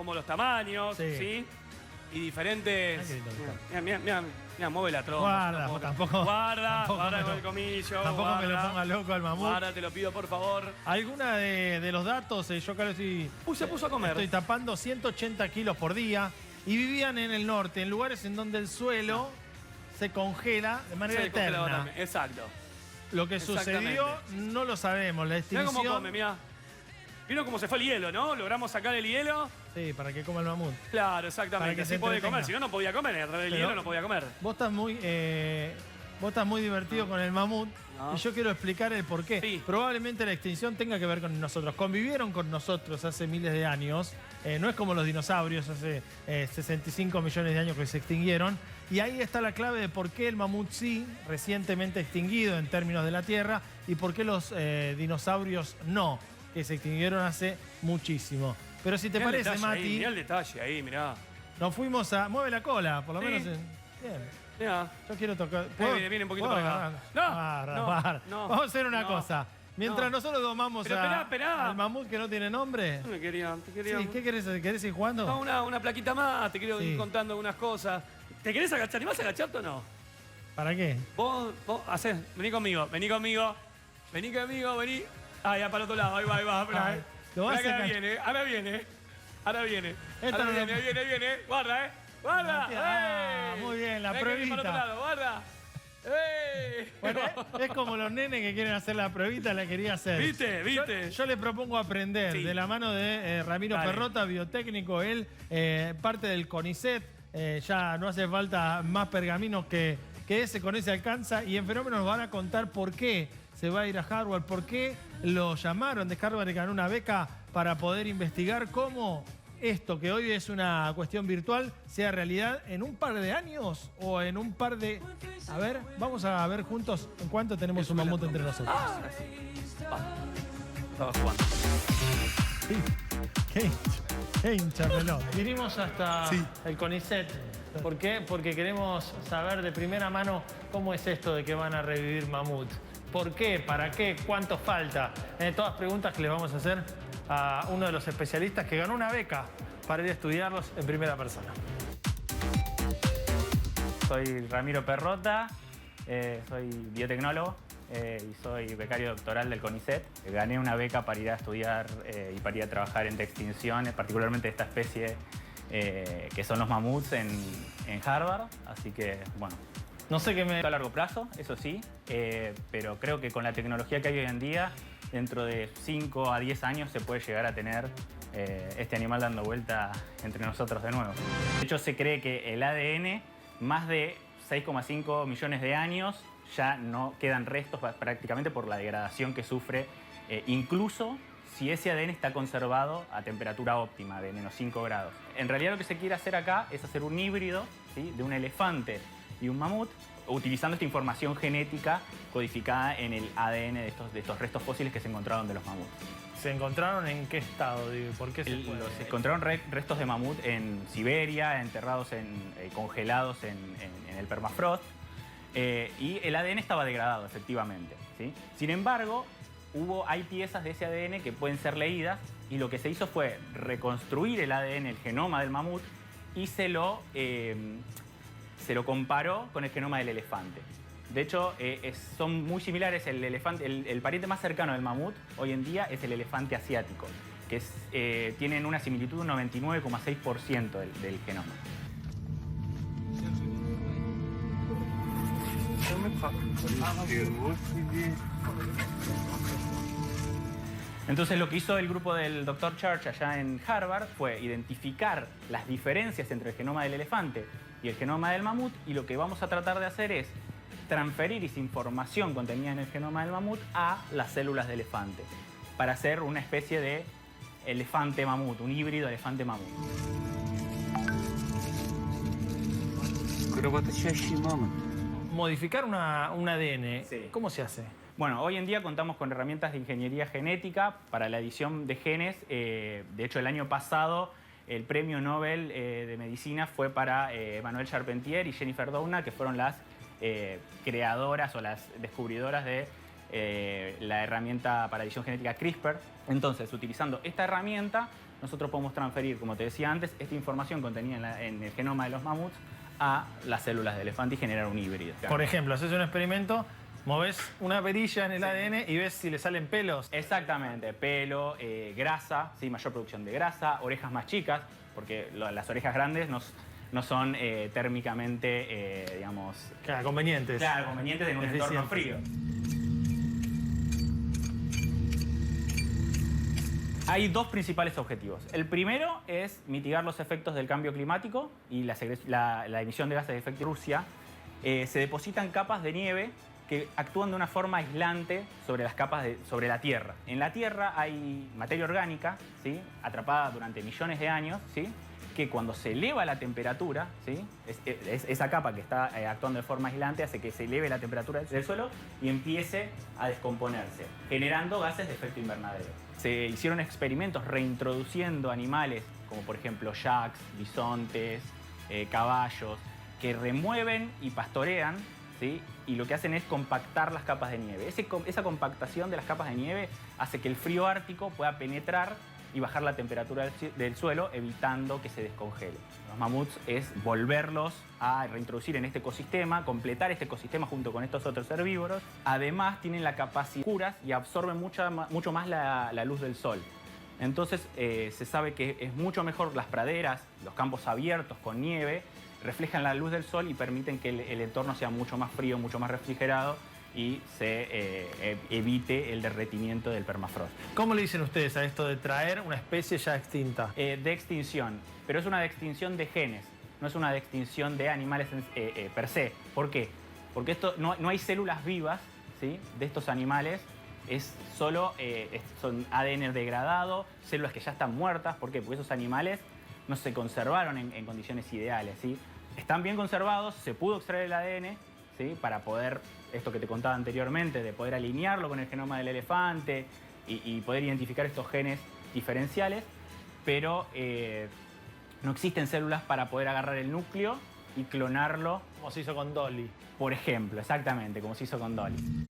como los tamaños, ¿sí? Y diferentes... Mira, mueve la trompa. Guarda, tampoco... Guarda con el comillo. Tampoco me lo ponga loco al mamut. Guarda, te lo pido, por favor. Alguna de los datos, yo creo que se puso a comer. Estoy tapando 180 kilos por día y vivían en el norte, en lugares en donde el suelo se congela de manera eterna. Exacto. Lo que sucedió no lo sabemos. La extinción... Mirá cómo come, mirá. ¿Vieron cómo se fue el hielo, no? Logramos sacar el hielo. Sí, para que coma el mamut. Claro, exactamente. Así puede comer. Si no, no podía comer. El hielo no podía comer. Vos estás muy divertido con el mamut. Y yo quiero explicar el porqué. Sí. Probablemente la extinción tenga que ver con nosotros. Convivieron con nosotros hace miles de años. No es como los dinosaurios hace 65 millones de años que se extinguieron. Y ahí está la clave de por qué el mamut sí, recientemente extinguido en términos de la Tierra, y por qué los dinosaurios no, que se extinguieron hace muchísimo. Pero si te parece, Mati... Mirá el detalle ahí, mirá. Nos fuimos a... Mueve la cola, por lo menos. Bien. Mirá. Yo quiero tocar... Viene un poquito para acá. No. Vamos a hacer una cosa. Mientras nosotros domamos al mamut que no tiene nombre... Te quería. Sí, ¿qué querés hacer? ¿Querés ir jugando? No, una plaquita más. Te quiero ir contando algunas cosas. ¿Te querés agachar? ¿Y vas a agacharte o no? ¿Para qué? Vos hacés... Vení conmigo. Ah, ya para el otro lado. Ahí va. Esperá, Ahora viene. Ahí viene. Guarda, Guarda. Muy bien, la pruebita. Para el otro lado, guarda. Bueno, es como los nenes que quieren hacer la pruebita, la quería hacer. ¿Viste? Yo le propongo aprender de la mano de Ramiro Perrota, biotécnico, él, parte del CONICET. Ya no hace falta más pergaminos que ese, con ese alcanza. Y en Fenómenos nos van a contar por qué se va a ir a Harvard, por qué lo llamaron de Harvard y ganó una beca para poder investigar cómo esto, que hoy es una cuestión virtual, sea realidad en un par de años o en un par de... A ver, vamos a ver juntos en cuánto tenemos un mamut entre nosotros. Estaba jugando. Qué hincha pelota. Vinimos hasta el CONICET. ¿Por qué? Porque queremos saber de primera mano cómo es esto de que van a revivir mamut. ¿Por qué? ¿Para qué? ¿Cuánto falta? Todas preguntas que le vamos a hacer a uno de los especialistas que ganó una beca para ir a estudiarlos en primera persona. Soy Ramiro Perrota, soy biotecnólogo y soy becario doctoral del CONICET. Gané una beca para ir a estudiar y para ir a trabajar en extinción, particularmente esta especie que son los mamuts en Harvard. Así que, bueno, no sé qué me... A largo plazo, eso sí, pero creo que con la tecnología que hay hoy en día, dentro de 5 a 10 años se puede llegar a tener este animal dando vuelta entre nosotros de nuevo. De hecho, se cree que el ADN, más de 6,5 millones de años, ya no quedan restos prácticamente por la degradación que sufre, incluso si ese ADN está conservado a temperatura óptima de -5 grados. En realidad lo que se quiere hacer acá es hacer un híbrido, ¿sí?, de un elefante y un mamut, utilizando esta información genética codificada en el ADN de estos restos fósiles que se encontraron de los mamuts. ¿Se encontraron en qué estado? ¿Por qué se encontraron restos de mamut en Siberia, enterrados, congelados en el permafrost, y el ADN estaba degradado, efectivamente, ¿sí? Sin embargo, hay piezas de ese ADN que pueden ser leídas, y lo que se hizo fue reconstruir el ADN, el genoma del mamut, y se lo comparó con el genoma del elefante. De hecho, son muy similares. El elefante, el pariente más cercano del mamut hoy en día es el elefante asiático, que tienen una similitud de un 99,6% del genoma. Entonces lo que hizo el grupo del Dr. Church allá en Harvard fue identificar las diferencias entre el genoma del elefante y el genoma del mamut, y lo que vamos a tratar de hacer es transferir esa información contenida en el genoma del mamut a las células de elefante para hacer una especie de elefante mamut, un híbrido elefante mamut. Modificar un ADN, ¿cómo se hace? Bueno, hoy en día contamos con herramientas de ingeniería genética para la edición de genes. De hecho, el año pasado el premio Nobel de Medicina fue para Emmanuelle Charpentier y Jennifer Doudna, que fueron las creadoras o las descubridoras de la herramienta para edición genética CRISPR. Entonces, utilizando esta herramienta, nosotros podemos transferir, como te decía antes, esta información contenida en el genoma de los mamuts a las células de elefante y generar un híbrido. Por ejemplo, haces un experimento, moves una perilla en el ADN y ves si le salen pelos. Exactamente, pelo, grasa, ¿sí? Mayor producción de grasa, orejas más chicas, porque las orejas grandes no son térmicamente, digamos... Claro, convenientes. Claro, convenientes en un entorno frío. Hay dos principales objetivos. El primero es mitigar los efectos del cambio climático y la emisión de gases de efecto. En Rusia se depositan capas de nieve que actúan de una forma aislante sobre las capas sobre la Tierra. En la Tierra hay materia orgánica, ¿sí? Atrapada durante millones de años, ¿sí? Que cuando se eleva la temperatura, ¿sí? Esa capa que está actuando de forma aislante hace que se eleve la temperatura del suelo y empiece a descomponerse, generando gases de efecto invernadero. Se hicieron experimentos reintroduciendo animales como por ejemplo yaks, bisontes, caballos, que remueven y pastorean, ¿sí? Y lo que hacen es compactar las capas de nieve. Esa compactación de las capas de nieve hace que el frío ártico pueda penetrar y bajar la temperatura del suelo, evitando que se descongele. Los mamuts es volverlos a reintroducir en este ecosistema, completar este ecosistema junto con estos otros herbívoros. Además, tienen la capacidad de curar y absorben mucho más la luz del sol. Entonces, se sabe que es mucho mejor las praderas, los campos abiertos con nieve, reflejan la luz del sol y permiten que el entorno sea mucho más frío, mucho más refrigerado y se evite el derretimiento del permafrost. ¿Cómo le dicen ustedes a esto de traer una especie ya extinta? De extinción, pero es una de extinción de genes, no es una de extinción de animales per se. ¿Por qué? Porque no hay células vivas, ¿sí? De estos animales, es solo son ADN degradado, células que ya están muertas. ¿Por qué? Porque esos animales no se conservaron en condiciones ideales, ¿sí? Están bien conservados, se pudo extraer el ADN, ¿sí? Para poder, esto que te contaba anteriormente, de poder alinearlo con el genoma del elefante y poder identificar estos genes diferenciales, pero no existen células para poder agarrar el núcleo y clonarlo. Como se hizo con Dolly. Por ejemplo, exactamente, como se hizo con Dolly.